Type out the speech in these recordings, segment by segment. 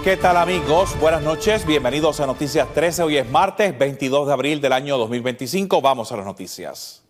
¿Qué tal, amigos? Buenas noches, bienvenidos a Noticias 13. Hoy es martes 22 de abril del año 2025. Vamos a las noticias.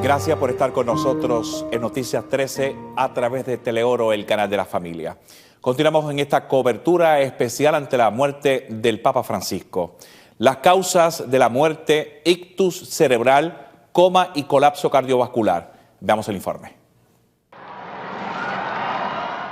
Gracias por estar con nosotros en Noticias 13 a través de Teleoro, el canal de la familia. Continuamos en esta cobertura especial ante la muerte del Papa Francisco. Las causas de la muerte: ictus cerebral, coma y colapso cardiovascular. Veamos el informe.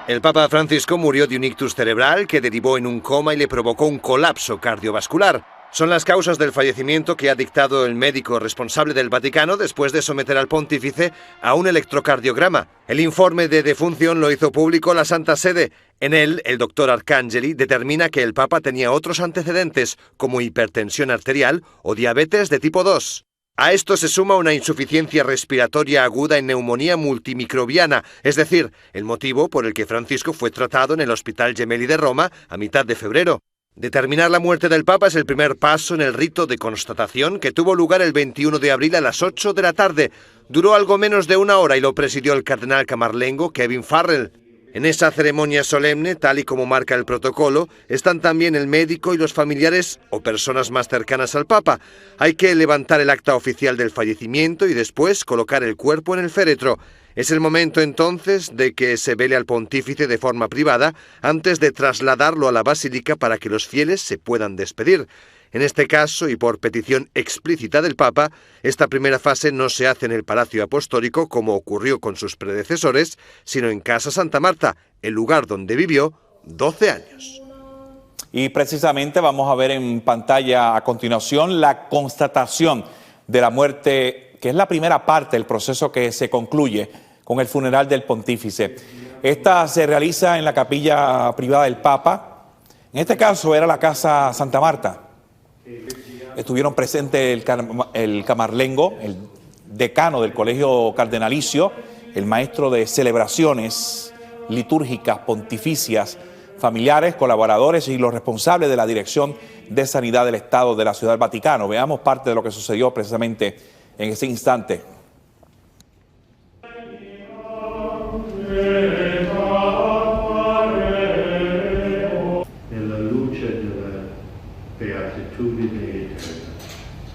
El Papa Francisco murió de un ictus cerebral que derivó en un coma y le provocó un colapso cardiovascular. Son las causas del fallecimiento que ha dictado el médico responsable del Vaticano después de someter al pontífice a un electrocardiograma. El informe de defunción lo hizo público la Santa Sede. En él, el doctor Arcangeli determina que el Papa tenía otros antecedentes, como hipertensión arterial o diabetes de tipo 2. A esto se suma una insuficiencia respiratoria aguda en neumonía multimicrobiana, es decir, el motivo por el que Francisco fue tratado en el Hospital Gemelli de Roma a mitad de febrero. Determinar la muerte del Papa es el primer paso en el rito de constatación que tuvo lugar el 21 de abril a las 8 de la tarde. Duró algo menos de una hora y lo presidió el cardenal camarlengo Kevin Farrell. En esa ceremonia solemne, tal y como marca el protocolo, están también el médico y los familiares o personas más cercanas al Papa. Hay que levantar el acta oficial del fallecimiento y después colocar el cuerpo en el féretro. Es el momento entonces de que se vele al pontífice de forma privada antes de trasladarlo a la basílica para que los fieles se puedan despedir. En este caso, y por petición explícita del Papa, esta primera fase no se hace en el Palacio Apostólico como ocurrió con sus predecesores, sino en Casa Santa Marta, el lugar donde vivió 12 años. Y precisamente vamos a ver en pantalla a continuación la constatación de la muerte, que es la primera parte del proceso que se concluye con el funeral del pontífice. Esta se realiza en la capilla privada del Papa. En este caso era la Casa Santa Marta. Estuvieron presentes el camarlengo, el decano del Colegio Cardenalicio, el maestro de celebraciones litúrgicas, pontificias, familiares, colaboradores y los responsables de la Dirección de Sanidad del Estado de la Ciudad del Vaticano. Veamos parte de lo que sucedió precisamente en ese instante. Nella luce della beatitudine eterna,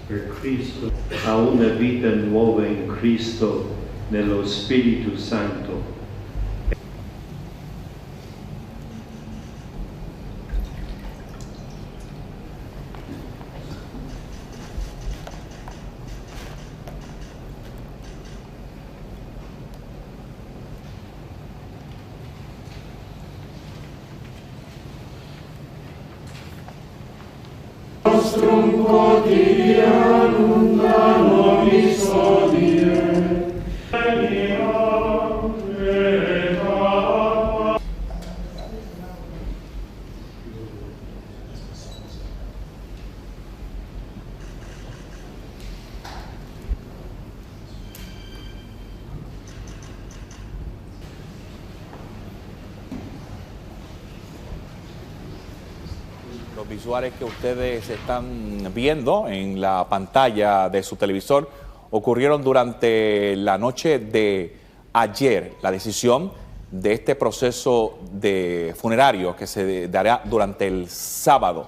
per Cristo, a una vita nuova in Cristo, nello Spirito Santo. Nostrum quotidianum da nobis hodie, Los visuales que ustedes están viendo en la pantalla de su televisor ocurrieron durante la noche de ayer. La decisión de este proceso de funerario que se dará durante el sábado,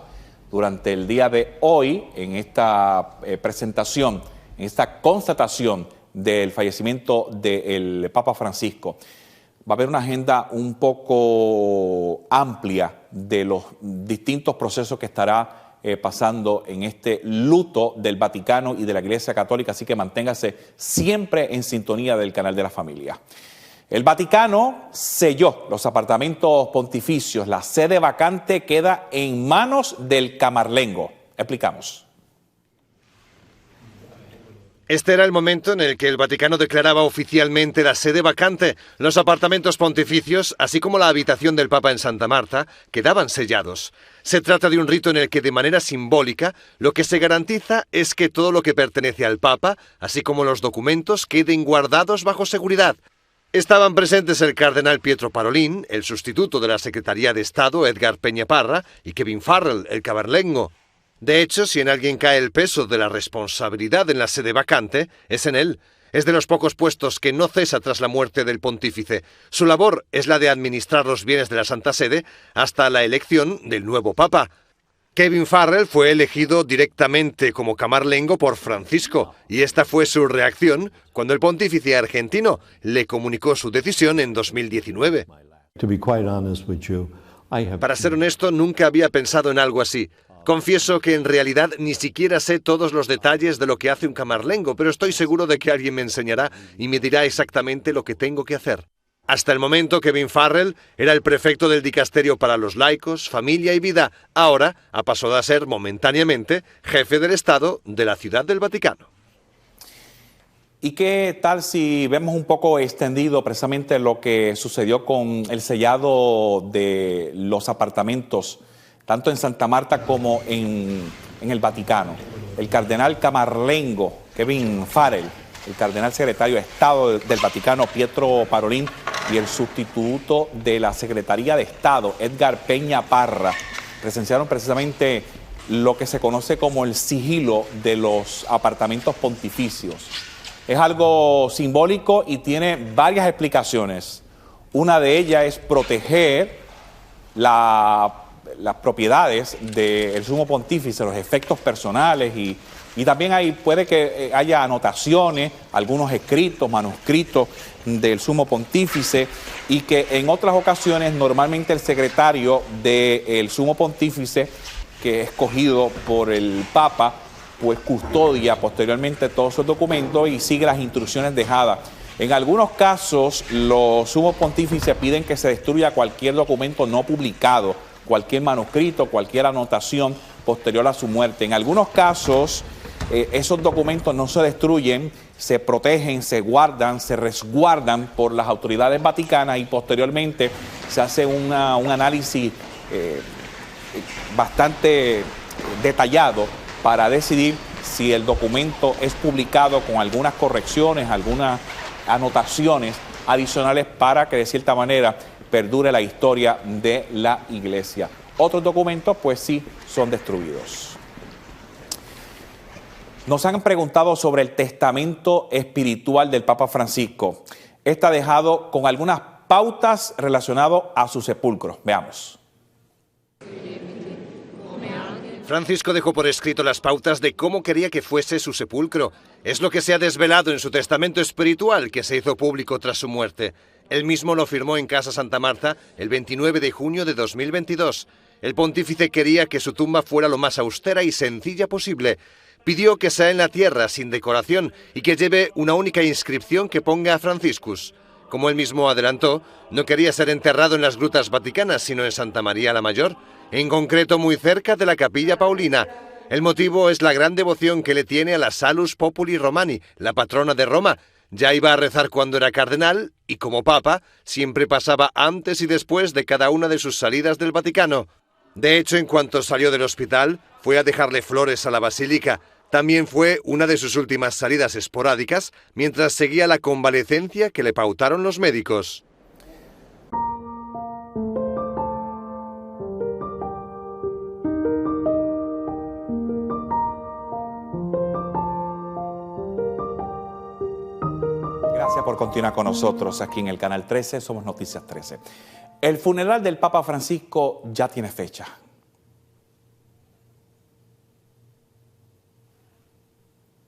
durante el día de hoy, en esta presentación, en esta constatación del fallecimiento del Papa Francisco. Va a haber una agenda un poco amplia de los distintos procesos que estará pasando en este luto del Vaticano y de la Iglesia Católica, así que manténgase siempre en sintonía del canal de la familia. El Vaticano selló los apartamentos pontificios. La sede vacante queda en manos del camarlengo. Explicamos. Este era el momento en el que el Vaticano declaraba oficialmente la sede vacante. Los apartamentos pontificios, así como la habitación del Papa en Santa Marta, quedaban sellados. Se trata de un rito en el que, de manera simbólica, lo que se garantiza es que todo lo que pertenece al Papa, así como los documentos, queden guardados bajo seguridad. Estaban presentes el cardenal Pietro Parolin, el sustituto de la Secretaría de Estado Edgar Peña Parra, y Kevin Farrell, el camarlengo. De hecho, si en alguien cae el peso de la responsabilidad en la sede vacante, es en él. Es de los pocos puestos que no cesa tras la muerte del pontífice. Su labor es la de administrar los bienes de la Santa Sede hasta la elección del nuevo Papa. Kevin Farrell fue elegido directamente como camarlengo por Francisco, y esta fue su reacción cuando el pontífice argentino le comunicó su decisión en 2019. Para ser honesto, nunca había pensado en algo así. Confieso que en realidad ni siquiera sé todos los detalles de lo que hace un camarlengo, pero estoy seguro de que alguien me enseñará y me dirá exactamente lo que tengo que hacer. Hasta el momento, Kevin Farrell era el prefecto del dicasterio para los laicos, familia y vida. Ahora ha pasado a ser momentáneamente jefe del Estado de la Ciudad del Vaticano. ¿Y qué tal si vemos un poco extendido precisamente lo que sucedió con el sellado de los apartamentos, tanto en Santa Marta como en el Vaticano? El cardenal camarlengo Kevin Farrell, el cardenal secretario de Estado del Vaticano Pietro Parolin y el sustituto de la Secretaría de Estado Edgar Peña Parra presenciaron precisamente lo que se conoce como el sigilo de los apartamentos pontificios. Es algo simbólico y tiene varias explicaciones. Una de ellas es proteger las propiedades del sumo pontífice, los efectos personales y también puede que haya anotaciones, algunos escritos, manuscritos del sumo pontífice y que en otras ocasiones normalmente el secretario del sumo pontífice, que es escogido por el Papa, pues custodia posteriormente todos esos documentos y sigue las instrucciones dejadas. En algunos casos, los sumos pontífices piden que se destruya cualquier documento no publicado, cualquier manuscrito, cualquier anotación posterior a su muerte. En algunos casos, esos documentos no se destruyen, se protegen, se guardan, se resguardan por las autoridades vaticanas y posteriormente se hace un análisis bastante detallado para decidir si el documento es publicado con algunas correcciones, algunas anotaciones adicionales para que de cierta manera perdure la historia de la Iglesia. Otros documentos pues sí son destruidos. Nos han preguntado sobre el testamento espiritual del Papa Francisco. Está dejado con algunas pautas relacionadas a su sepulcro. Veamos. Francisco dejó por escrito las pautas de cómo quería que fuese su sepulcro. Es lo que se ha desvelado en su testamento espiritual que se hizo público tras su muerte. Él mismo lo firmó en Casa Santa Marta el 29 de junio de 2022. El pontífice quería que su tumba fuera lo más austera y sencilla posible. Pidió que sea en la tierra, sin decoración, y que lleve una única inscripción que ponga Franciscus. Como él mismo adelantó, no quería ser enterrado en las grutas vaticanas, sino en Santa María la Mayor, en concreto muy cerca de la Capilla Paulina. El motivo es la gran devoción que le tiene a la Salus Populi Romani, la patrona de Roma. Ya iba a rezar cuando era cardenal y como papa siempre pasaba antes y después de cada una de sus salidas del Vaticano. De hecho, en cuanto salió del hospital, fue a dejarle flores a la basílica. También fue una de sus últimas salidas esporádicas mientras seguía la convalecencia que le pautaron los médicos. Gracias por continuar con nosotros aquí en el Canal 13, somos Noticias 13. El funeral del Papa Francisco ya tiene fecha.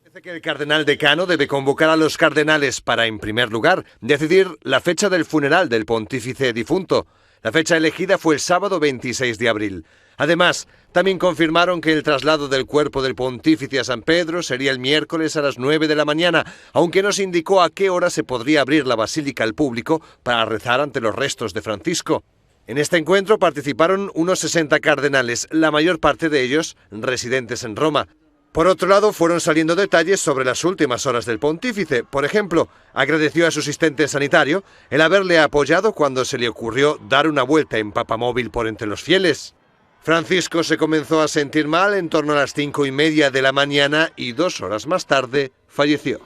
Parece que el cardenal decano debe convocar a los cardenales para, en primer lugar, decidir la fecha del funeral del pontífice difunto. La fecha elegida fue el sábado 26 de abril. Además, también confirmaron que el traslado del cuerpo del pontífice a San Pedro sería el miércoles a las 9 de la mañana, aunque no se indicó a qué hora se podría abrir la basílica al público para rezar ante los restos de Francisco. En este encuentro participaron unos 60 cardenales, la mayor parte de ellos residentes en Roma. Por otro lado, fueron saliendo detalles sobre las últimas horas del pontífice. Por ejemplo, agradeció a su asistente sanitario el haberle apoyado cuando se le ocurrió dar una vuelta en papamóvil por entre los fieles. Francisco se comenzó a sentir mal en torno a las 5:30 de la mañana y 2 horas más tarde falleció.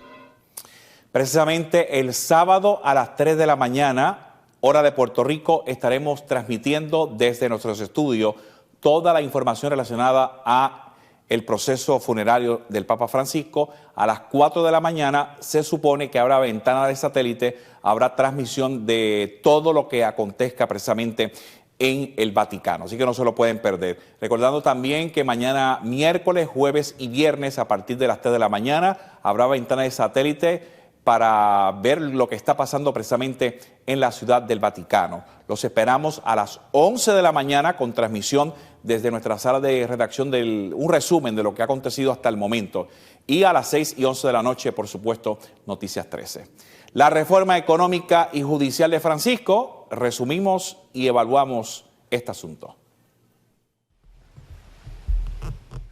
Precisamente el sábado a las 3 de la mañana, hora de Puerto Rico, estaremos transmitiendo desde nuestros estudios toda la información relacionada a el proceso funerario del Papa Francisco. A las 4 de la mañana se supone que habrá ventana de satélite, habrá transmisión de todo lo que acontezca precisamente en el Vaticano, así que no se lo pueden perder. Recordando también que mañana miércoles, jueves y viernes a partir de las 3 de la mañana habrá ventana de satélite para ver lo que está pasando precisamente en la Ciudad del Vaticano. Los esperamos a las 11 de la mañana con transmisión desde nuestra sala de redacción un resumen de lo que ha acontecido hasta el momento. Y a las 6 y 11 de la noche, por supuesto, Noticias 13. La reforma económica y judicial de Francisco, resumimos y evaluamos este asunto.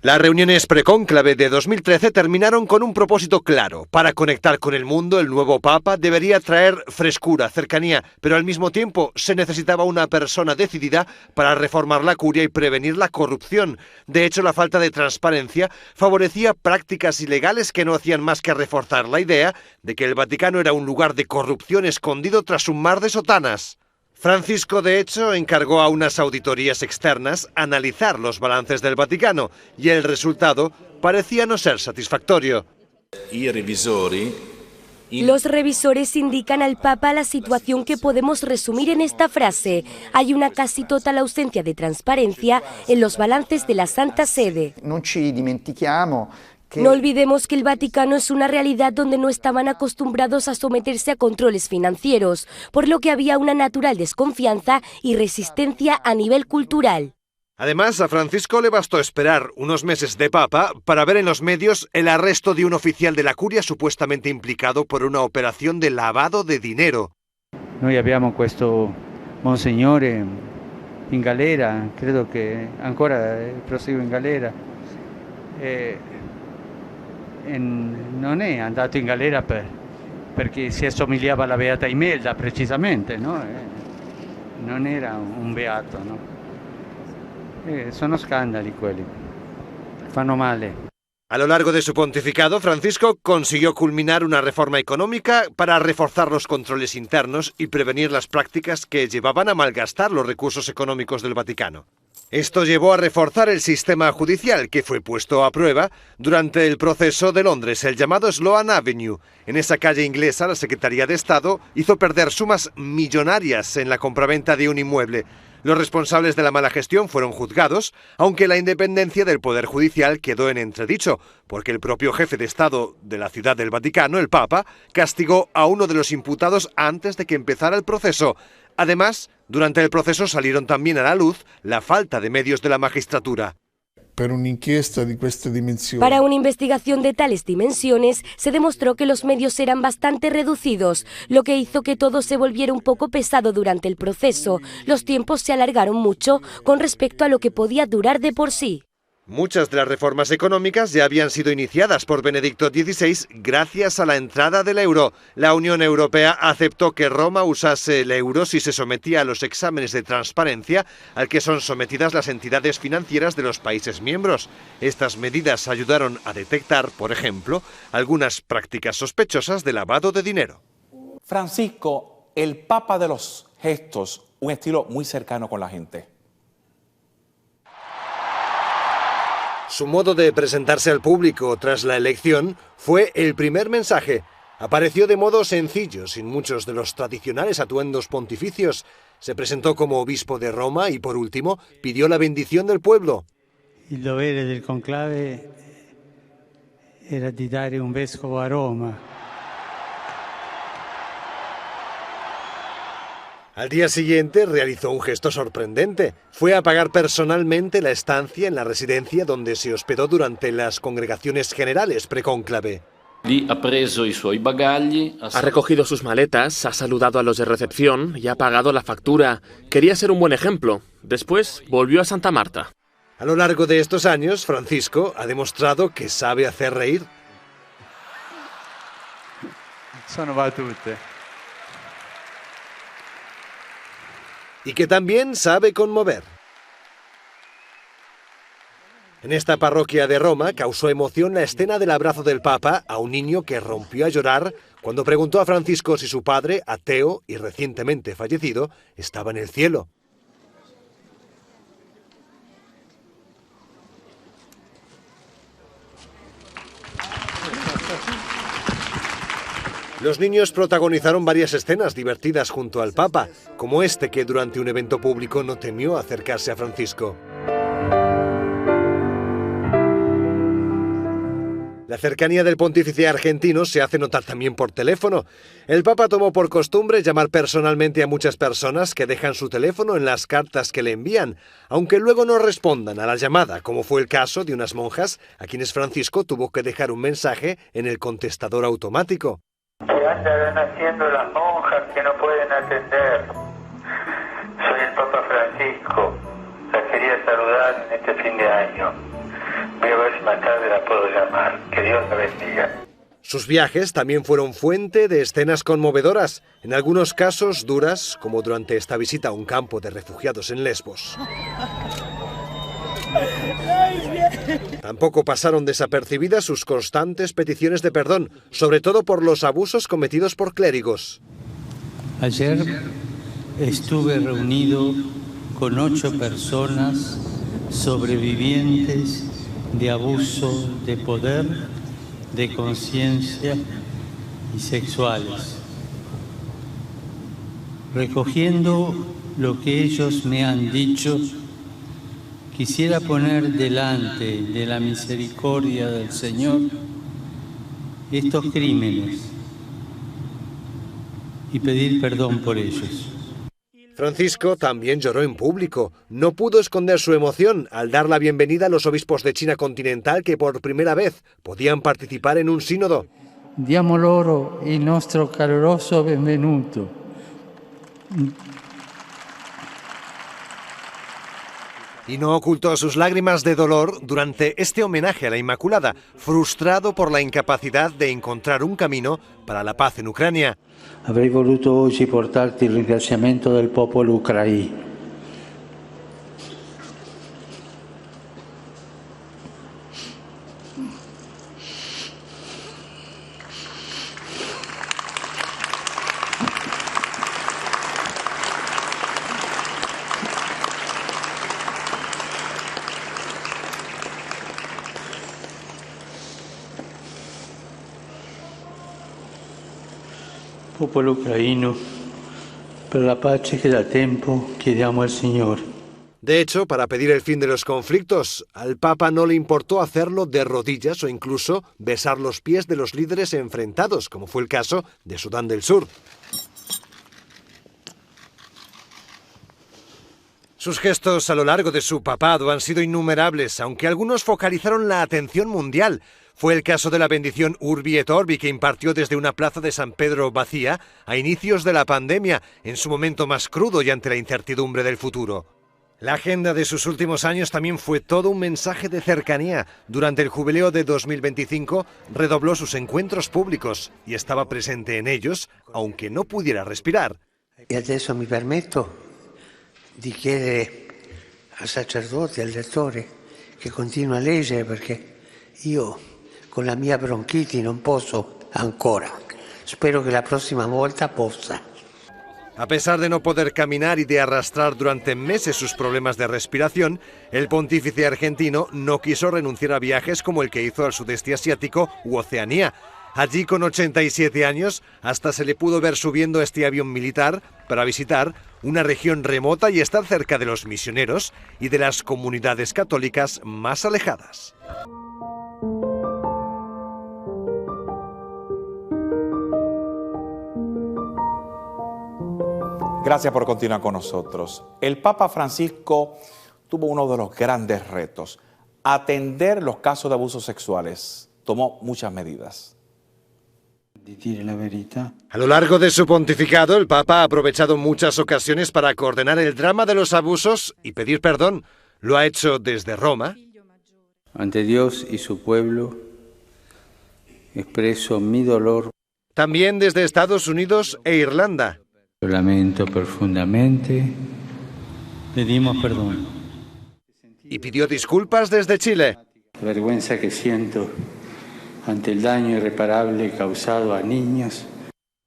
Las reuniones precónclave de 2013 terminaron con un propósito claro. Para conectar con el mundo, el nuevo Papa debería traer frescura, cercanía, pero al mismo tiempo se necesitaba una persona decidida para reformar la curia y prevenir la corrupción. De hecho, la falta de transparencia favorecía prácticas ilegales que no hacían más que reforzar la idea de que el Vaticano era un lugar de corrupción escondido tras un mar de sotanas. Francisco, de hecho, encargó a unas auditorías externas analizar los balances del Vaticano y el resultado parecía no ser satisfactorio. Los revisores indican al Papa la situación que podemos resumir en esta frase: hay una casi total ausencia de transparencia en los balances de la Santa Sede. No olvidemos que el Vaticano es una realidad donde no estaban acostumbrados a someterse a controles financieros, por lo que había una natural desconfianza y resistencia a nivel cultural. Además, a Francisco le bastó esperar unos meses de Papa para ver en los medios el arresto de un oficial de la curia supuestamente implicado por una operación de lavado de dinero. Noi abbiamo questo Monsignore in galera, credo che ancora prosegue in galera. Non è andato in galera perché si assomigliava alla Beata Imelda precisamente, no? Non era un beato, no? Sono scandali quelli, fanno male. A lo largo de su pontificado, Francisco consiguió culminar una reforma económica para reforzar los controles internos y prevenir las prácticas que llevaban a malgastar los recursos económicos del Vaticano. Esto llevó a reforzar el sistema judicial, que fue puesto a prueba durante el proceso de Londres, el llamado Sloane Avenue. En esa calle inglesa, la Secretaría de Estado hizo perder sumas millonarias en la compraventa de un inmueble. Los responsables de la mala gestión fueron juzgados, aunque la independencia del Poder Judicial quedó en entredicho, porque el propio jefe de Estado de la Ciudad del Vaticano, el Papa, castigó a uno de los imputados antes de que empezara el proceso. Además, durante el proceso salieron también a la luz la falta de medios de la magistratura. Para una investigación de tales dimensiones, se demostró que los medios eran bastante reducidos, lo que hizo que todo se volviera un poco pesado durante el proceso. Los tiempos se alargaron mucho con respecto a lo que podía durar de por sí. Muchas de las reformas económicas ya habían sido iniciadas por Benedicto XVI gracias a la entrada del euro. La Unión Europea aceptó que Roma usase el euro si se sometía a los exámenes de transparencia al que son sometidas las entidades financieras de los países miembros. Estas medidas ayudaron a detectar, por ejemplo, algunas prácticas sospechosas de lavado de dinero. Francisco, el Papa de los gestos, un estilo muy cercano con la gente. Su modo de presentarse al público tras la elección fue el primer mensaje. Apareció de modo sencillo, sin muchos de los tradicionales atuendos pontificios. Se presentó como obispo de Roma y, por último, pidió la bendición del pueblo. Il dovere del conclave era di dare un vescovo a Roma. Al día siguiente realizó un gesto sorprendente. Fue a pagar personalmente la estancia en la residencia donde se hospedó durante las congregaciones generales precónclave. Ha recogido sus maletas, ha saludado a los de recepción y ha pagado la factura. Quería ser un buen ejemplo. Después volvió a Santa Marta. A lo largo de estos años, Francisco ha demostrado que sabe hacer reír. Sono battute. Y que también sabe conmover. En esta parroquia de Roma causó emoción la escena del abrazo del Papa a un niño que rompió a llorar cuando preguntó a Francisco si su padre, ateo y recientemente fallecido, estaba en el cielo. Los niños protagonizaron varias escenas divertidas junto al Papa, como este que durante un evento público no temió acercarse a Francisco. La cercanía del pontífice argentino se hace notar también por teléfono. El Papa tomó por costumbre llamar personalmente a muchas personas que dejan su teléfono en las cartas que le envían, aunque luego no respondan a la llamada, como fue el caso de unas monjas a quienes Francisco tuvo que dejar un mensaje en el contestador automático. ¿Qué andarán haciendo las monjas que no pueden atender? Soy el Papa Francisco. Las quería saludar en este fin de año. Voy a ver si más tarde la puedo llamar. Que Dios la bendiga. Sus viajes también fueron fuente de escenas conmovedoras, en algunos casos duras, como durante esta visita a un campo de refugiados en Lesbos. Tampoco pasaron desapercibidas sus constantes peticiones de perdón, sobre todo por los abusos cometidos por clérigos. Ayer estuve reunido con 8 personas sobrevivientes de abuso de poder, de conciencia y sexuales, recogiendo lo que ellos me han dicho. Quisiera poner delante de la misericordia del Señor estos crímenes y pedir perdón por ellos. Francisco también lloró en público. No pudo esconder su emoción al dar la bienvenida a los obispos de China continental que por primera vez podían participar en un sínodo. Diamo loro il nostro caloroso benvenuto. Y no ocultó sus lágrimas de dolor durante este homenaje a la Inmaculada, frustrado por la incapacidad de encontrar un camino para la paz en Ucrania. Avrei voluto oggi portarti il ringraziamento del popolo ucraino. Popolo ucraino, per la pace che da tempo chiediamo al Señor. De hecho, para pedir el fin de los conflictos, al Papa no le importó hacerlo de rodillas o incluso besar los pies de los líderes enfrentados, como fue el caso de Sudán del Sur. Sus gestos a lo largo de su papado han sido innumerables, aunque algunos focalizaron la atención mundial. Fue el caso de la bendición Urbi et Orbi que impartió desde una plaza de San Pedro vacía a inicios de la pandemia, en su momento más crudo y ante la incertidumbre del futuro. La agenda de sus últimos años también fue todo un mensaje de cercanía. Durante el jubileo de 2025 redobló sus encuentros públicos y estaba presente en ellos, aunque no pudiera respirar. Y adesso mi permetto di chiedere al sacerdote, al lettore, che continua a leggere perché io con la mia bronchiti non posso ancora. Spero che la prossima volta possa. A pesar de no poder caminar y de arrastrar durante meses sus problemas de respiración, el pontífice argentino no quiso renunciar a viajes como el que hizo al sudeste asiático u Oceanía. Allí, con 87 años, hasta se le pudo ver subiendo este avión militar para visitar una región remota y estar cerca de los misioneros y de las comunidades católicas más alejadas. Gracias por continuar con nosotros. El Papa Francisco tuvo uno de los grandes retos, atender los casos de abusos sexuales. Tomó muchas medidas. A lo largo de su pontificado, el Papa ha aprovechado muchas ocasiones para coordinar el drama de los abusos y pedir perdón. Lo ha hecho desde Roma. Ante Dios y su pueblo, expreso mi dolor. También desde Estados Unidos e Irlanda. Lo lamento profundamente. Pedimos perdón. Y pidió disculpas desde Chile. La vergüenza que siento ante el daño irreparable causado a niños.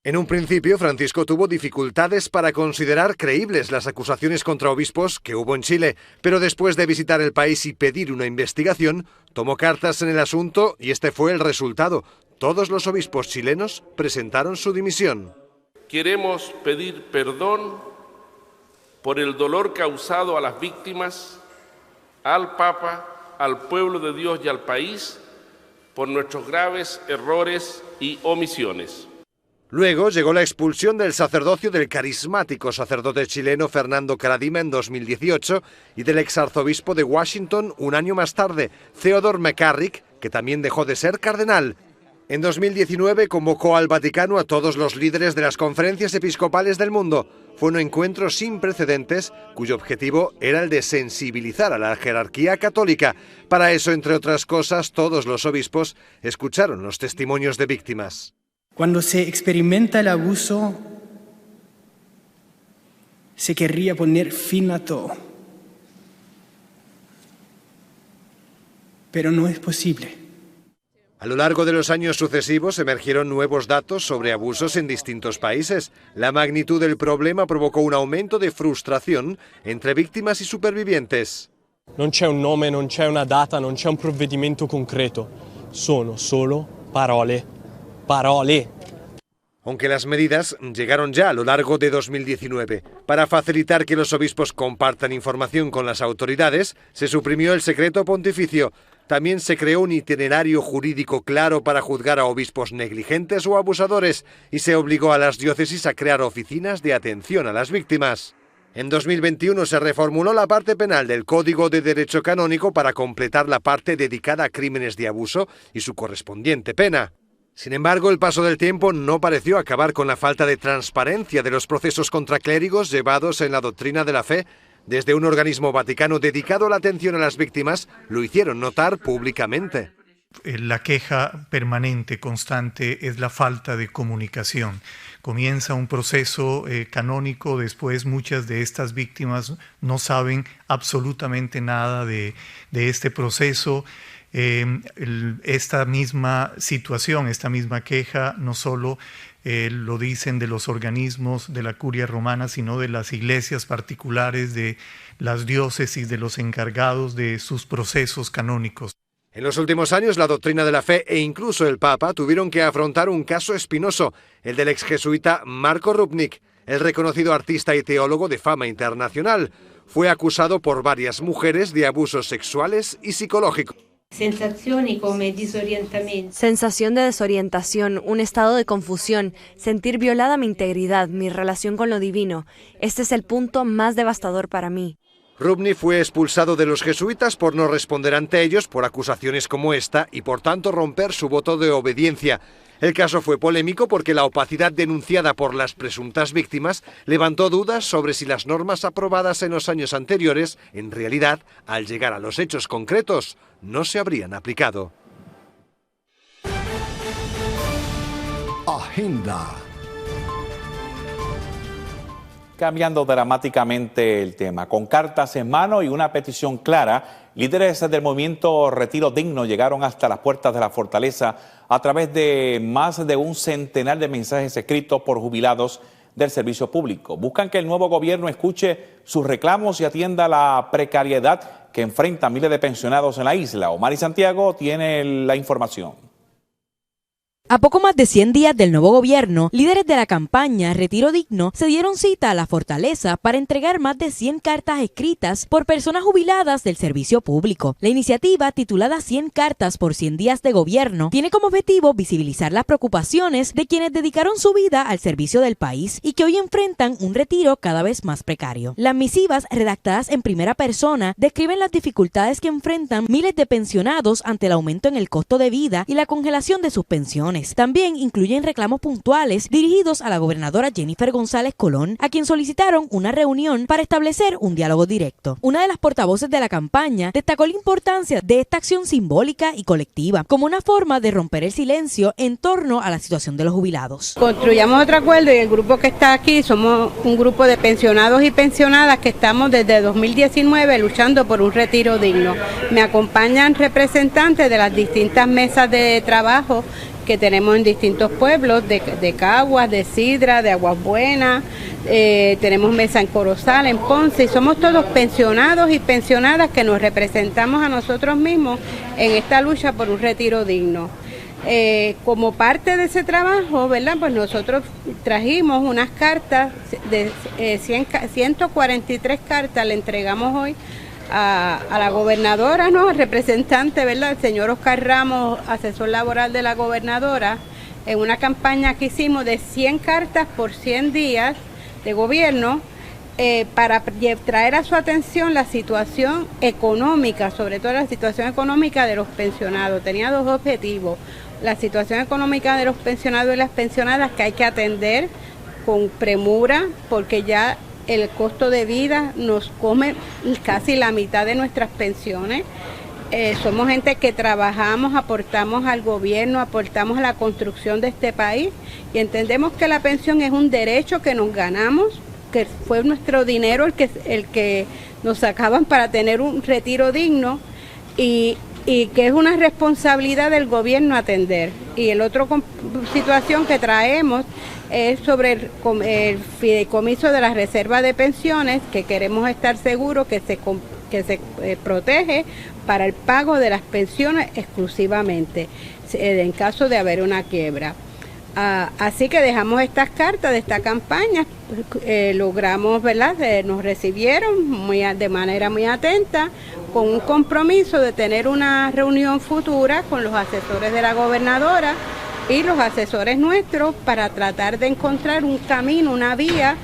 En un principio, Francisco tuvo dificultades para considerar creíbles las acusaciones contra obispos que hubo en Chile, pero después de visitar el país y pedir una investigación, tomó cartas en el asunto y este fue el resultado. Todos los obispos chilenos presentaron su dimisión. Queremos pedir perdón por el dolor causado a las víctimas, al Papa, al pueblo de Dios y al país, por nuestros graves errores y omisiones. Luego llegó la expulsión del sacerdocio del carismático sacerdote chileno Fernando Karadima en 2018 y del exarzobispo de Washington un año más tarde, Theodore McCarrick, que también dejó de ser cardenal. En 2019 convocó al Vaticano a todos los líderes de las conferencias episcopales del mundo. Fue un encuentro sin precedentes cuyo objetivo era el de sensibilizar a la jerarquía católica. Para eso, entre otras cosas, todos los obispos escucharon los testimonios de víctimas. Cuando se experimenta el abuso, se querría poner fin a todo. Pero no es posible. A lo largo de los años sucesivos emergieron nuevos datos sobre abusos en distintos países. La magnitud del problema provocó un aumento de frustración entre víctimas y supervivientes. Non c'è un nome, non c'è una data, non c'è un provvedimento concreto. Sono solo parole. Parole. Aunque las medidas llegaron ya a lo largo de 2019. Para facilitar que los obispos compartan información con las autoridades, se suprimió el secreto pontificio. También se creó un itinerario jurídico claro para juzgar a obispos negligentes o abusadores y se obligó a las diócesis a crear oficinas de atención a las víctimas. En 2021 se reformuló la parte penal del Código de Derecho Canónico para completar la parte dedicada a crímenes de abuso y su correspondiente pena. Sin embargo, el paso del tiempo no pareció acabar con la falta de transparencia de los procesos contra clérigos llevados en la doctrina de la fe. Desde un organismo vaticano dedicado a la atención a las víctimas, lo hicieron notar públicamente. La queja permanente, constante, es la falta de comunicación. Comienza un proceso canónico, después muchas de estas víctimas no saben absolutamente nada de este proceso. Esta misma situación, esta misma queja, no solo lo dicen de los organismos de la curia romana, sino de las iglesias particulares, de las diócesis, de los encargados de sus procesos canónicos. En los últimos años, la doctrina de la fe e incluso el Papa tuvieron que afrontar un caso espinoso, el del exjesuita Marco Rupnik, el reconocido artista y teólogo de fama internacional. Fue acusado por varias mujeres de abusos sexuales y psicológicos. Sensación de desorientación, un estado de confusión, sentir violada mi integridad, mi relación con lo divino. Este es el punto más devastador para mí. Rupnik fue expulsado de los jesuitas por no responder ante ellos por acusaciones como esta y por tanto romper su voto de obediencia. El caso fue polémico porque la opacidad denunciada por las presuntas víctimas levantó dudas sobre si las normas aprobadas en los años anteriores, en realidad, al llegar a los hechos concretos, no se habrían aplicado. Agenda. Cambiando dramáticamente el tema, con cartas en mano y una petición clara, líderes del movimiento Retiro Digno llegaron hasta las puertas de la fortaleza a través de más de un centenar de mensajes escritos por jubilados del servicio público. Buscan que el nuevo gobierno escuche sus reclamos y atienda la precariedad que enfrentan miles de pensionados en la isla. Omar y Santiago tiene la información. A poco más de 100 días del nuevo gobierno, líderes de la campaña Retiro Digno se dieron cita a la fortaleza para entregar más de 100 cartas escritas por personas jubiladas del servicio público. La iniciativa, titulada 100 cartas por 100 días de gobierno, tiene como objetivo visibilizar las preocupaciones de quienes dedicaron su vida al servicio del país y que hoy enfrentan un retiro cada vez más precario. Las misivas, redactadas en primera persona, describen las dificultades que enfrentan miles de pensionados ante el aumento en el costo de vida y la congelación de sus pensiones. peticiones. También incluyen reclamos puntuales dirigidos a la gobernadora Jennifer González Colón, a quien solicitaron una reunión para establecer un diálogo directo. Una de las portavoces de la campaña destacó la importancia de esta acción simbólica y colectiva como una forma de romper el silencio en torno a la situación de los jubilados. Construyamos otro acuerdo y el grupo que está aquí somos un grupo de pensionados y pensionadas que estamos desde 2019 luchando por un retiro digno. Me acompañan representantes de las distintas mesas de trabajo que tenemos en distintos pueblos, de Caguas, de Sidra, de Aguas Buenas, tenemos mesa en Corozal, en Ponce, y somos todos pensionados y pensionadas que nos representamos a nosotros mismos en esta lucha por un retiro digno. Como parte de ese trabajo, ¿verdad? Pues nosotros trajimos unas cartas, de 143 cartas, le entregamos hoy a la gobernadora, ¿no? Al representante, ¿verdad? El señor Oscar Ramos, asesor laboral de la gobernadora, en una campaña que hicimos de 100 cartas por 100 días de gobierno, para traer a su atención la situación económica, sobre todo la situación económica de los pensionados. Tenía dos objetivos: la situación económica de los pensionados y las pensionadas, que hay que atender con premura, porque ya el costo de vida nos come casi la mitad de nuestras pensiones. Somos gente que trabajamos, aportamos al gobierno, aportamos a la construcción de este país, y entendemos que la pensión es un derecho que nos ganamos, que fue nuestro dinero el que nos sacaban para tener un retiro digno, y que es una responsabilidad del gobierno atender. Y el otro situación que traemos es sobre el fideicomiso de la reserva de pensiones, que queremos estar seguros que se protege para el pago de las pensiones exclusivamente, en caso de haber una quiebra. Así que dejamos estas cartas de esta campaña, logramos, ¿verdad? Nos recibieron de manera muy atenta, con un compromiso de tener una reunión futura con los asesores de la gobernadora y los asesores nuestros para tratar de encontrar un camino, una vía,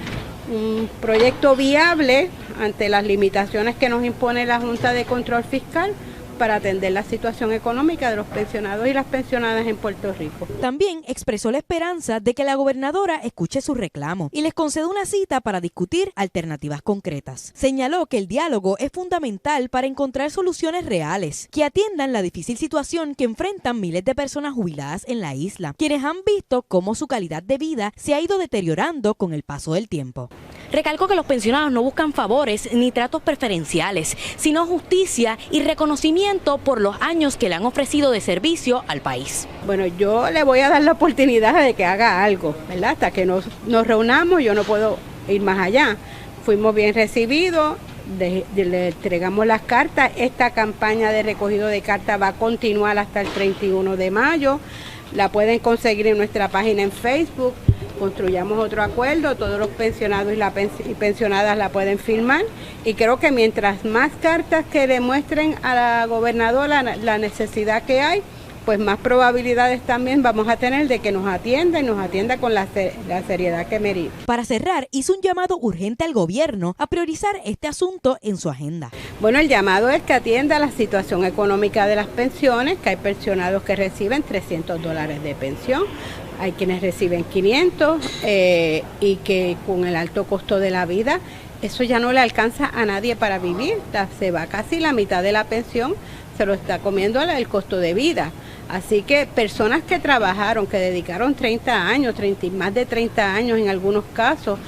un proyecto viable ante las limitaciones que nos impone la Junta de Control Fiscal, para atender la situación económica de los pensionados y las pensionadas en Puerto Rico. También expresó la esperanza de que la gobernadora escuche sus reclamos y les conceda una cita para discutir alternativas concretas. Señaló que el diálogo es fundamental para encontrar soluciones reales que atiendan la difícil situación que enfrentan miles de personas jubiladas en la isla, quienes han visto cómo su calidad de vida se ha ido deteriorando con el paso del tiempo. Recalcó que los pensionados no buscan favores ni tratos preferenciales, sino justicia y reconocimiento por los años que le han ofrecido de servicio al país. Bueno, yo le voy a dar la oportunidad de que haga algo, ¿verdad? Hasta que nos reunamos, yo no puedo ir más allá. Fuimos bien recibidos, le entregamos las cartas. Esta campaña de recogido de cartas va a continuar hasta el 31 de mayo. La pueden conseguir en nuestra página en Facebook. Construyamos otro acuerdo, todos los pensionados y pensionadas la pueden firmar, y creo que mientras más cartas que demuestren a la gobernadora la necesidad que hay, pues más probabilidades también vamos a tener de que nos atienda, y nos atienda con la seriedad que merece. Para cerrar, hizo un llamado urgente al gobierno a priorizar este asunto en su agenda. Bueno, el llamado es que atienda la situación económica de las pensiones, que hay pensionados que reciben $300 de pensión, hay quienes reciben 500, y que con el alto costo de la vida, eso ya no le alcanza a nadie para vivir. Se va casi la mitad de la pensión, se lo está comiendo el costo de vida. Así que personas que trabajaron, que dedicaron 30 años, más de 30 años en algunos casos,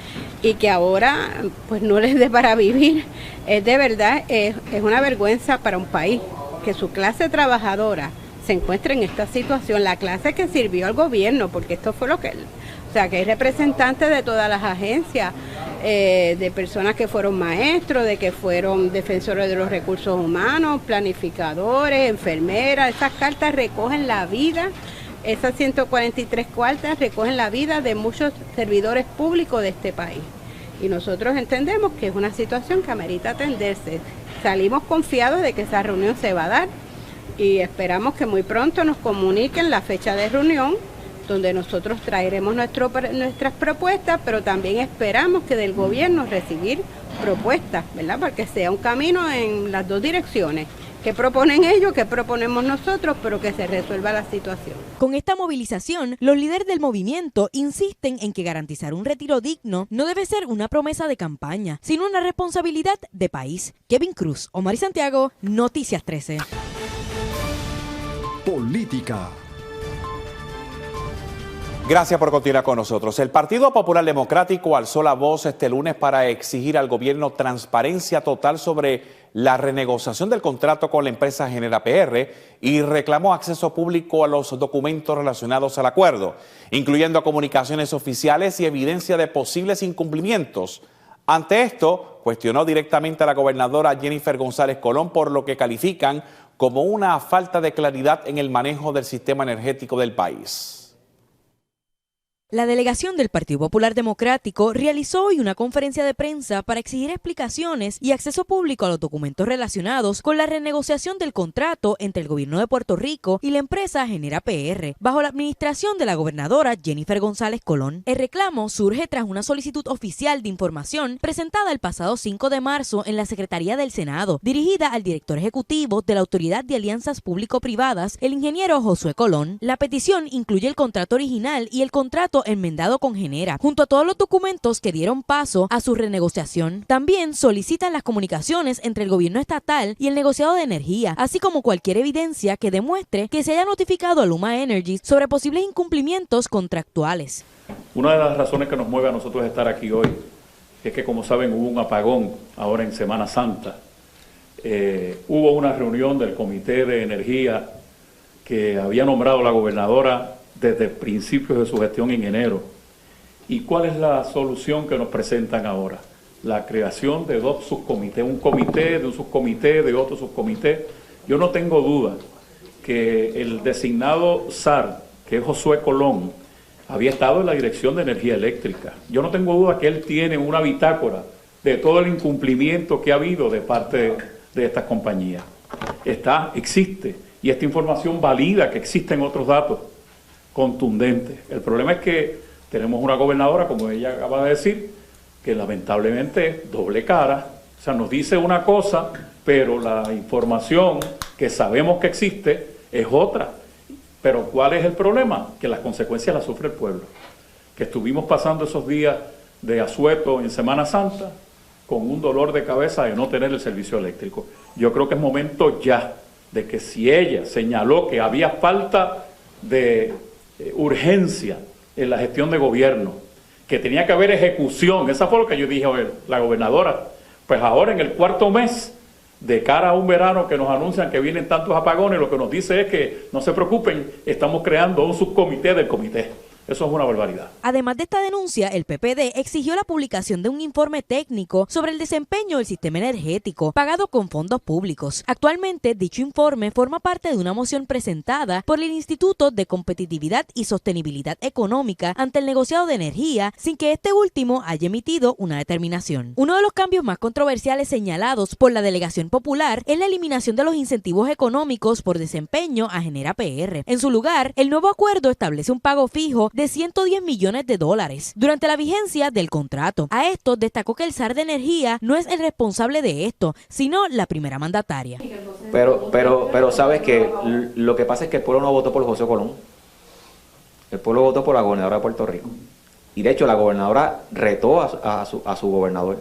y que ahora pues no les dé para vivir, es de verdad, es una vergüenza para un país que su clase trabajadora se encuentra en esta situación, la clase que sirvió al gobierno, porque esto fue lo que, o sea, que hay representantes de todas las agencias, de personas que fueron maestros, de que fueron defensores de los recursos humanos, planificadores, enfermeras. Esas cartas recogen la vida, esas 143 cartas recogen la vida de muchos servidores públicos de este país. Y nosotros entendemos que es una situación que amerita atenderse. Salimos confiados de que esa reunión se va a dar, y esperamos que muy pronto nos comuniquen la fecha de reunión, donde nosotros traeremos nuestras propuestas, pero también esperamos que del gobierno recibir propuestas, ¿verdad? Para que sea un camino en las dos direcciones, qué proponen ellos, qué proponemos nosotros, pero que se resuelva la situación. Con esta movilización, los líderes del movimiento insisten en que garantizar un retiro digno no debe ser una promesa de campaña, sino una responsabilidad de país. Kevin Cruz, Omar y Santiago, Noticias 13. Política. Gracias por continuar con nosotros. El Partido Popular Democrático alzó la voz este lunes para exigir al gobierno transparencia total sobre la renegociación del contrato con la empresa Genera PR y reclamó acceso público a los documentos relacionados al acuerdo, incluyendo comunicaciones oficiales y evidencia de posibles incumplimientos. Ante esto, cuestionó directamente a la gobernadora Jennifer González Colón por lo que califican como una falta de claridad en el manejo del sistema energético del país. La delegación del Partido Popular Democrático realizó hoy una conferencia de prensa para exigir explicaciones y acceso público a los documentos relacionados con la renegociación del contrato entre el gobierno de Puerto Rico y la empresa Genera PR, bajo la administración de la gobernadora Jennifer González Colón. El reclamo surge tras una solicitud oficial de información presentada el pasado 5 de marzo en la Secretaría del Senado, dirigida al director ejecutivo de la Autoridad de Alianzas Público-Privadas, el ingeniero Josué Colón. La petición incluye el contrato original y el contrato enmendado con Genera, junto a todos los documentos que dieron paso a su renegociación. También solicitan las comunicaciones entre el gobierno estatal y el negociado de energía, así como cualquier evidencia que demuestre que se haya notificado a Luma Energy sobre posibles incumplimientos contractuales. Una de las razones que nos mueve a nosotros estar aquí hoy es que, como saben, hubo un apagón ahora en Semana Santa. Hubo una reunión del Comité de Energía que había nombrado la gobernadora desde principios de su gestión en enero. ¿Y cuál es la solución que nos presentan ahora? La creación de dos subcomités, un comité, de un subcomité, de otro subcomité. Yo no tengo duda que el designado SAR, que es Josué Colón, había estado en la Dirección de Energía Eléctrica. Yo no tengo duda que él tiene una bitácora de todo el incumplimiento que ha habido de parte de estas compañías. Existe, y esta información valida que existen otros datos contundente. El problema es que tenemos una gobernadora, como ella acaba de decir, que lamentablemente es doble cara. O sea, nos dice una cosa, pero la información que sabemos que existe es otra. Pero ¿cuál es el problema? Que las consecuencias las sufre el pueblo. Que estuvimos pasando esos días de asueto en Semana Santa con un dolor de cabeza de no tener el servicio eléctrico. Yo creo que es momento ya de que, si ella señaló que había falta de urgencia en la gestión de gobierno, que tenía que haber ejecución, esa fue lo que yo dije a la gobernadora, pues ahora en el cuarto mes, de cara a un verano que nos anuncian que vienen tantos apagones, lo que nos dice es que no se preocupen, estamos creando un subcomité del comité. Eso es una barbaridad. Además de esta denuncia, el PPD exigió la publicación de un informe técnico sobre el desempeño del sistema energético pagado con fondos públicos. Actualmente, dicho informe forma parte de una moción presentada por el Instituto de Competitividad y Sostenibilidad Económica ante el negociado de energía, sin que este último haya emitido una determinación. Uno de los cambios más controversiales señalados por la delegación popular es la eliminación de los incentivos económicos por desempeño a Genera PR. En su lugar, el nuevo acuerdo establece un pago fijo de $110 millones durante la vigencia del contrato. A esto destacó que el SAR de Energía no es el responsable de esto, sino la primera mandataria. Pero sabes que lo que pasa es que el pueblo no votó por José Colón. El pueblo votó por la gobernadora de Puerto Rico. Y de hecho la gobernadora retó a su gobernador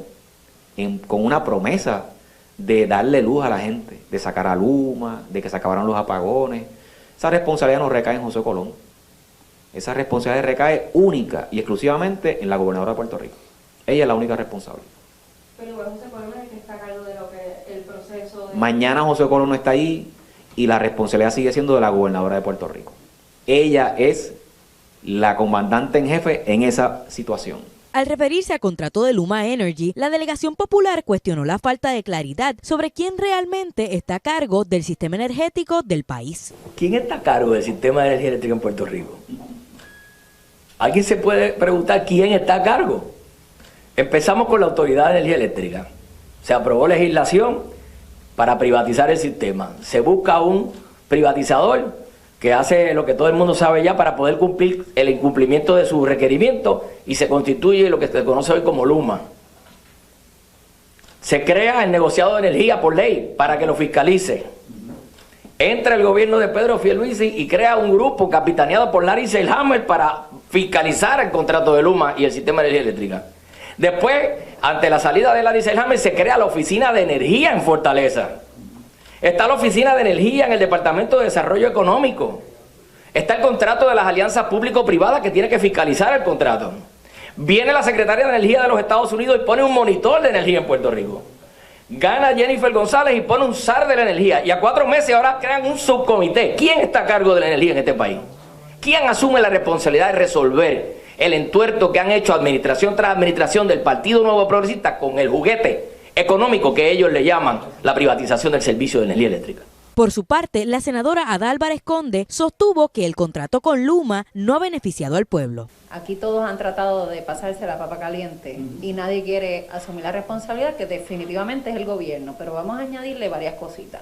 con una promesa de darle luz a la gente, de sacar a Luma, de que se acabaran los apagones. Esa responsabilidad no recae en José Colón. Esa responsabilidad recae única y exclusivamente en la gobernadora de Puerto Rico. Ella es la única responsable. Pero igual José Colón es el que está a cargo de lo que el proceso de... Mañana José Colón no está ahí y la responsabilidad sigue siendo de la gobernadora de Puerto Rico. Ella es la comandante en jefe en esa situación. Al referirse al contrato de Luma Energy, la delegación popular cuestionó la falta de claridad sobre quién realmente está a cargo del sistema energético del país. ¿Quién está a cargo del sistema de energía eléctrica en Puerto Rico? ¿Alguien se puede preguntar quién está a cargo? Empezamos con la Autoridad de Energía Eléctrica. Se aprobó legislación para privatizar el sistema. Se busca un privatizador que hace lo que todo el mundo sabe ya para poder cumplir el incumplimiento de su requerimiento y se constituye lo que se conoce hoy como Luma. Se crea el negociado de energía por ley para que lo fiscalice. Entra el gobierno de Pedro Pierluisi y crea un grupo capitaneado por Larry Selhammer para fiscalizar el contrato de Luma y el sistema de energía eléctrica. Después, ante la salida de Larry Selhammer, se crea la Oficina de Energía en Fortaleza. Está la Oficina de Energía en el Departamento de Desarrollo Económico. Está el contrato de las alianzas público-privadas que tiene que fiscalizar el contrato. Viene la Secretaria de Energía de los Estados Unidos y pone un monitor de energía en Puerto Rico. Gana Jennifer González y pone un SAR de la energía. Y a 4 meses ahora crean un subcomité. ¿Quién está a cargo de la energía en este país? ¿Quién asume la responsabilidad de resolver el entuerto que han hecho administración tras administración del Partido Nuevo Progresista con el juguete económico que ellos le llaman la privatización del servicio de energía eléctrica? Por su parte, la senadora Ada Álvarez Conde sostuvo que el contrato con Luma no ha beneficiado al pueblo. Aquí todos han tratado de pasarse la papa caliente y nadie quiere asumir la responsabilidad, que definitivamente es el gobierno, pero vamos a añadirle varias cositas.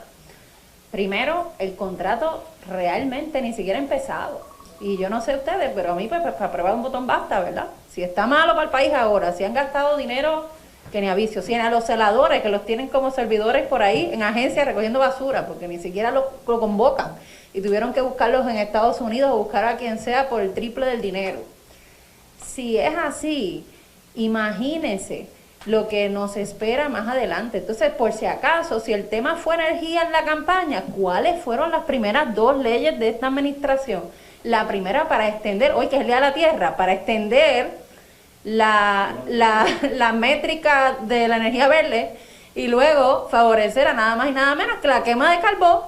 Primero, el contrato realmente ni siquiera ha empezado. Y yo no sé ustedes, pero a mí pues, para probar un botón basta, ¿verdad? Si está malo para el país ahora, si han gastado dinero que ni aviso, si a los celadores que los tienen como servidores por ahí en agencias recogiendo basura, porque ni siquiera lo convocan y tuvieron que buscarlos en Estados Unidos o buscar a quien sea por el triple del dinero. Si es así, imagínense lo que nos espera más adelante. Entonces, por si acaso, si el tema fue energía en la campaña, ¿cuáles fueron las primeras 2 leyes de esta administración? La primera para extender, hoy que es el Día de la Tierra, para extender la métrica de la energía verde y luego favorecer a nada más y nada menos que la quema de carbón.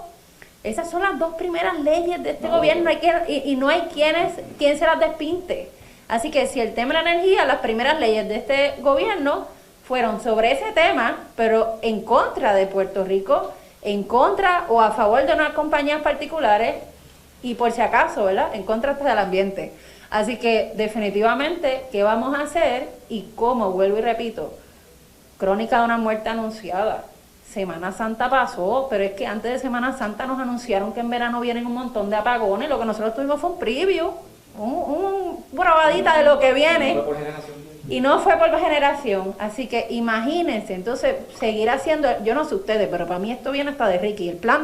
Esas son las 2 primeras leyes de este gobierno y no hay quien se las despinte. Así que si el tema de la energía, las primeras leyes de este gobierno fueron sobre ese tema, pero en contra de Puerto Rico, en contra o a favor de unas compañías particulares y por si acaso, ¿verdad?, en contra hasta del ambiente. Así que definitivamente, ¿qué vamos a hacer? Y cómo, vuelvo y repito, crónica de una muerte anunciada. Semana Santa pasó, pero es que antes de Semana Santa nos anunciaron que en verano vienen un montón de apagones. Lo que nosotros tuvimos fue un preview, un probadita de lo que viene. Y no fue por generación. Así que imagínense, entonces, seguir haciendo, yo no sé ustedes, pero para mí esto viene hasta de Ricky, el plan,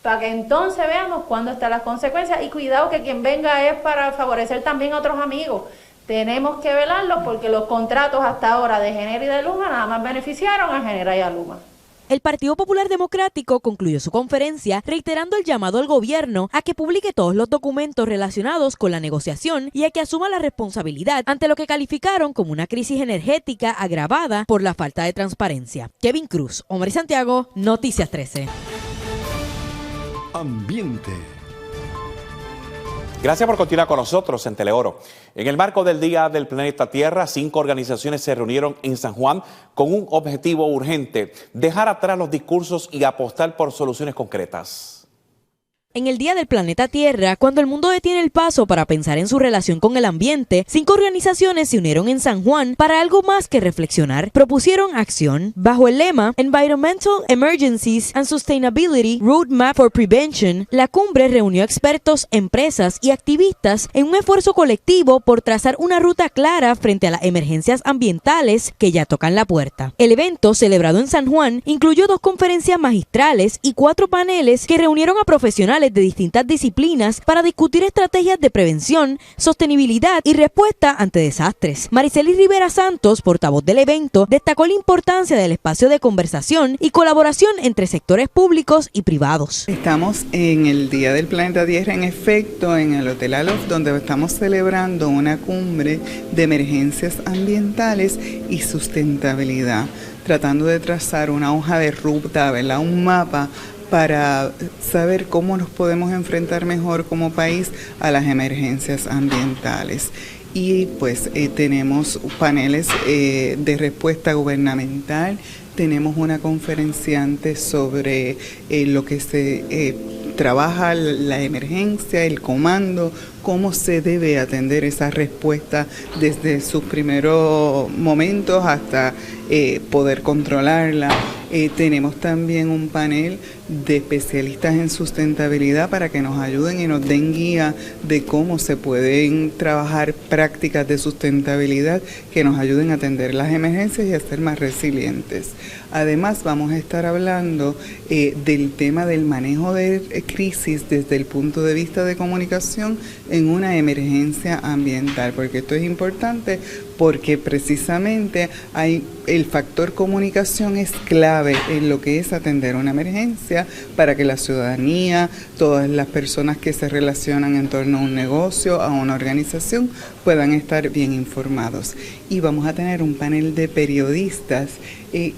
para que entonces veamos cuándo están las consecuencias. Y cuidado que quien venga es para favorecer también a otros amigos. Tenemos que velarlo porque los contratos hasta ahora de Genera y de Luma nada más beneficiaron a Genera y a Luma. El Partido Popular Democrático concluyó su conferencia reiterando el llamado al gobierno a que publique todos los documentos relacionados con la negociación y a que asuma la responsabilidad ante lo que calificaron como una crisis energética agravada por la falta de transparencia. Kevin Cruz, Omar Santiago, Noticias 13. Ambiente. Gracias por continuar con nosotros en Teleoro. En el marco del Día del Planeta Tierra, 5 organizaciones se reunieron en San Juan con un objetivo urgente: dejar atrás los discursos y apostar por soluciones concretas. En el Día del Planeta Tierra, cuando el mundo detiene el paso para pensar en su relación con el ambiente, 5 organizaciones se unieron en San Juan para algo más que reflexionar. Propusieron acción bajo el lema Environmental Emergencies and Sustainability Roadmap for Prevention. La cumbre reunió expertos, empresas y activistas en un esfuerzo colectivo por trazar una ruta clara frente a las emergencias ambientales que ya tocan la puerta. El evento, celebrado en San Juan, incluyó 2 conferencias magistrales y 4 paneles que reunieron a profesionales de distintas disciplinas para discutir estrategias de prevención, sostenibilidad y respuesta ante desastres. Maricelis Rivera Santos, portavoz del evento, destacó la importancia del espacio de conversación y colaboración entre sectores públicos y privados. Estamos en el Día del Planeta Tierra, en efecto, en el Hotel Aloft, donde estamos celebrando una cumbre de emergencias ambientales y sustentabilidad, tratando de trazar una hoja de ruta, ¿verdad?, un mapa para saber cómo nos podemos enfrentar mejor como país a las emergencias ambientales. Y pues tenemos paneles de respuesta gubernamental, tenemos una conferenciante sobre lo que se trabaja la emergencia, el comando, cómo se debe atender esa respuesta desde sus primeros momentos hasta poder controlarla. Tenemos también un panel de especialistas en sustentabilidad para que nos ayuden y nos den guía de cómo se pueden trabajar prácticas de sustentabilidad que nos ayuden a atender las emergencias y a ser más resilientes. Además, vamos a estar hablando del tema del manejo de crisis desde el punto de vista de comunicación en una emergencia ambiental, porque esto es importante porque precisamente el factor comunicación es clave en lo que es atender una emergencia para que la ciudadanía, todas las personas que se relacionan en torno a un negocio, a una organización, puedan estar bien informados. Y vamos a tener un panel de periodistas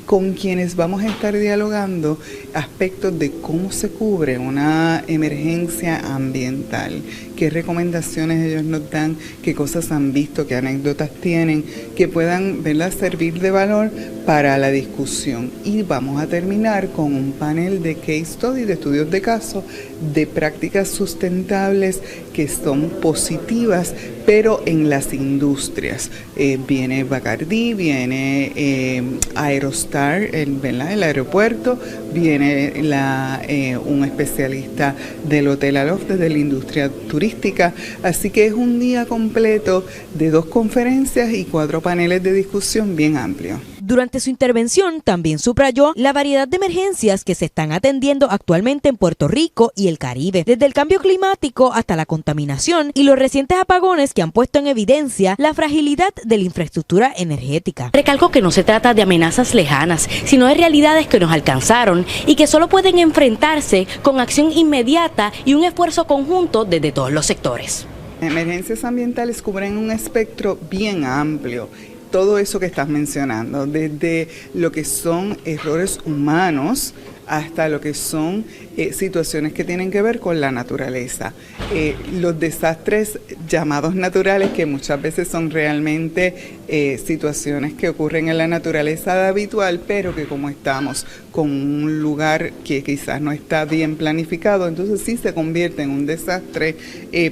con quienes vamos a estar dialogando aspectos de cómo se cubre una emergencia ambiental, qué recomendaciones ellos nos dan, qué cosas han visto, qué anécdotas tienen, que puedan, ¿verdad?, servir de valor para la discusión. Y vamos a terminar con un panel de case study, de estudios de caso, de prácticas sustentables que son positivas, pero en las industrias. Viene Bacardi, viene Aerostar, ¿verdad?, el aeropuerto, viene un especialista del Hotel Aloft, de la industria turística. Así que es un día completo de 2 conferencias y 4 paneles de discusión bien amplios. Durante su intervención también subrayó la variedad de emergencias que se están atendiendo actualmente en Puerto Rico y el Caribe, desde el cambio climático hasta la contaminación y los recientes apagones que han puesto en evidencia la fragilidad de la infraestructura energética. Recalcó que no se trata de amenazas lejanas, sino de realidades que nos alcanzaron y que solo pueden enfrentarse con acción inmediata y un esfuerzo conjunto desde todos los sectores. Emergencias ambientales cubren un espectro bien amplio. Todo eso que estás mencionando, desde lo que son errores humanos hasta lo que son situaciones que tienen que ver con la naturaleza. Los desastres llamados naturales, que muchas veces son realmente situaciones que ocurren en la naturaleza habitual, pero que como estamos con un lugar que quizás no está bien planificado, entonces sí se convierte en un desastre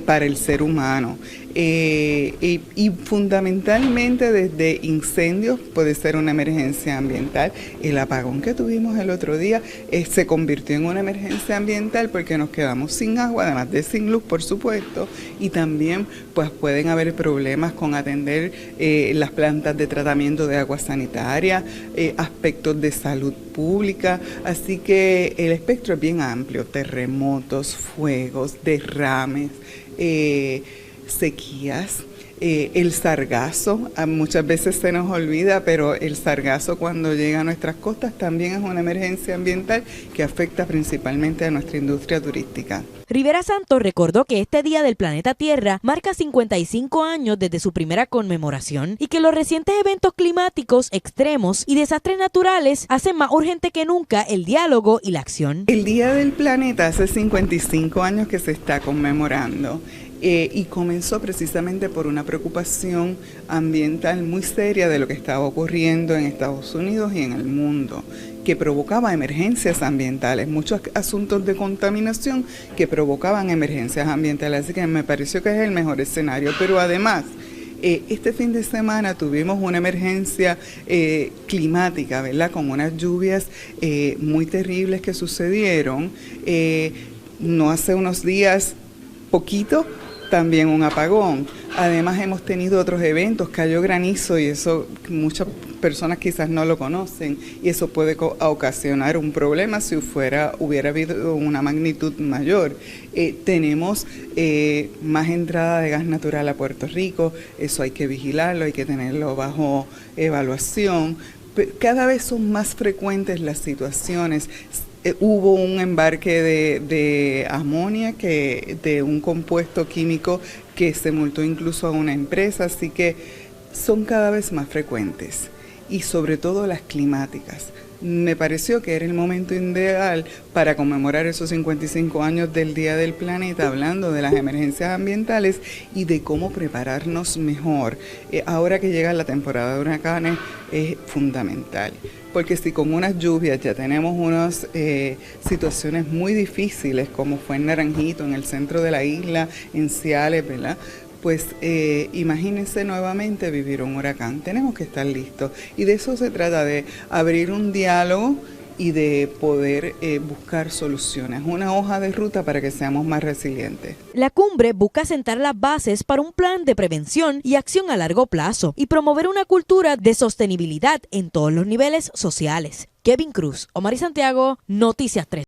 para el ser humano. Y fundamentalmente desde incendios puede ser una emergencia ambiental. El apagón que tuvimos el otro día se convirtió en una emergencia ambiental porque nos quedamos sin agua, además de sin luz, por supuesto, y también pues pueden haber problemas con atender las plantas de tratamiento de agua sanitaria, aspectos de salud pública, así que el espectro es bien amplio: terremotos, fuegos, derrames, sequías, el sargazo, muchas veces se nos olvida, pero el sargazo cuando llega a nuestras costas también es una emergencia ambiental que afecta principalmente a nuestra industria turística. Rivera Santos recordó que este Día del Planeta Tierra marca 55 años desde su primera conmemoración y que los recientes eventos climáticos extremos y desastres naturales hacen más urgente que nunca el diálogo y la acción. El Día del Planeta hace 55 años que se está conmemorando. Y comenzó precisamente por una preocupación ambiental muy seria de lo que estaba ocurriendo en Estados Unidos y en el mundo, que provocaba emergencias ambientales, muchos asuntos de contaminación que provocaban emergencias ambientales, así que me pareció que es el mejor escenario, pero además este fin de semana tuvimos una emergencia climática, ¿verdad?, con unas lluvias muy terribles que sucedieron, no hace unos días, poquito, también un apagón. Además hemos tenido otros eventos, cayó granizo y eso muchas personas quizás no lo conocen y eso puede ocasionar un problema si hubiera habido una magnitud mayor. Tenemos más entrada de gas natural a Puerto Rico, eso hay que vigilarlo, hay que tenerlo bajo evaluación. Cada vez son más frecuentes las situaciones. Hubo un embarque de amonia, de un compuesto químico que se multó incluso a una empresa, así que son cada vez más frecuentes y sobre todo las climáticas. Me pareció que era el momento ideal para conmemorar esos 55 años del Día del Planeta, hablando de las emergencias ambientales y de cómo prepararnos mejor. Ahora que llega la temporada de huracanes es fundamental, porque si con unas lluvias ya tenemos unas situaciones muy difíciles, como fue en Naranjito, en el centro de la isla, en Ciales, ¿verdad?, pues imagínense nuevamente vivir un huracán. Tenemos que estar listos y de eso se trata, de abrir un diálogo y de poder buscar soluciones, una hoja de ruta para que seamos más resilientes. La cumbre busca sentar las bases para un plan de prevención y acción a largo plazo y promover una cultura de sostenibilidad en todos los niveles sociales. Kevin Cruz, Omar y Santiago, Noticias 3.